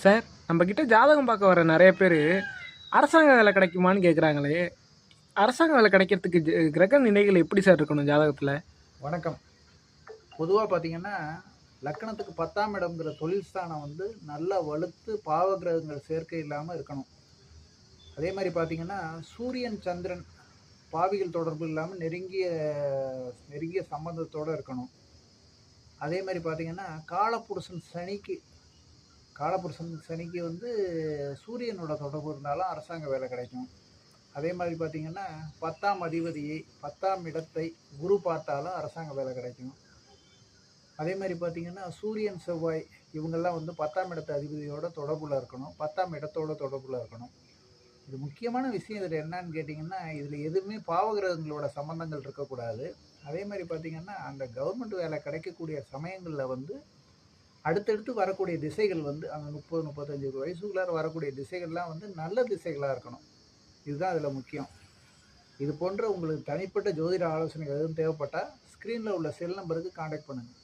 Sir, நம்ம கிட்ட ஜாதகம் பார்க்க வர நிறைய பேர் அரசாங்க வேலை கிடைக்குமான்னு கேட்குறாங்களே. அரசாங்க வேலை கிடைக்கிறதுக்கு கிரக நிலைகள் எப்படி சார் இருக்கணும் ஜாதகத்தில்? வணக்கம். பொதுவாக பார்த்தீங்கன்னா, லக்கணத்துக்கு 10ஆம் இடம்ங்கிற தொழில் ஸ்தானம் வந்து நல்லா வலுத்து பாவ கிரகங்கள் சேர்க்கை இல்லாமல் இருக்கணும். அதே மாதிரி பார்த்தீங்கன்னா, சூரியன் சந்திரன் பாவிகள் தொடர்பு இல்லாமல் நெருங்கிய நெருங்கிய சம்பந்தத்தோடு இருக்கணும். அதே மாதிரி பார்த்தீங்கன்னா, காலபுருஷன் சனிக்கு வந்து சூரியனோட தொடர்பு இருந்தாலும் அரசாங்க வேலை கிடைக்கும். அதே மாதிரி பார்த்தீங்கன்னா, 10ஆம் அதிபதியை 10ஆம் இடத்தை குரு பார்த்தாலும் அரசாங்க வேலை கிடைக்கும். அதே மாதிரி பார்த்தீங்கன்னா, சூரியன் செவ்வாய் இவங்கெல்லாம் வந்து 10ஆம் இடத்து அதிபதியோட தொடர்புல இருக்கணும். 10ஆம் இடத்தோட தொடர்புல இருக்கணும். இது முக்கியமான விஷயம் இதில் என்னன்னு கேட்டிங்கன்னா, இதில் எதுவுமே பாவகிரகங்களோட சம்பந்தங்கள் இருக்கக்கூடாது. அதே மாதிரி பார்த்தீங்கன்னா, அந்த கவர்மெண்ட் வேலை கிடைக்கக்கூடிய சமயங்களில் வந்து அடுத்தடுத்து வரக்கூடிய திசைகள் வந்து அந்த 30, 35 வயசுக்குள்ளார வரக்கூடிய திசைகள்லாம் வந்து நல்ல திசைகளாக இருக்கணும். இதுதான் இதில் முக்கியம். இது போன்ற உங்களுக்கு தனிப்பட்ட ஜோதிட ஆலோசனைகள் எதுவும் தேவைப்பட்டால் ஸ்க்ரீனில் உள்ள செல் நம்பருக்கு காண்டாக்ட் பண்ணுங்கள்.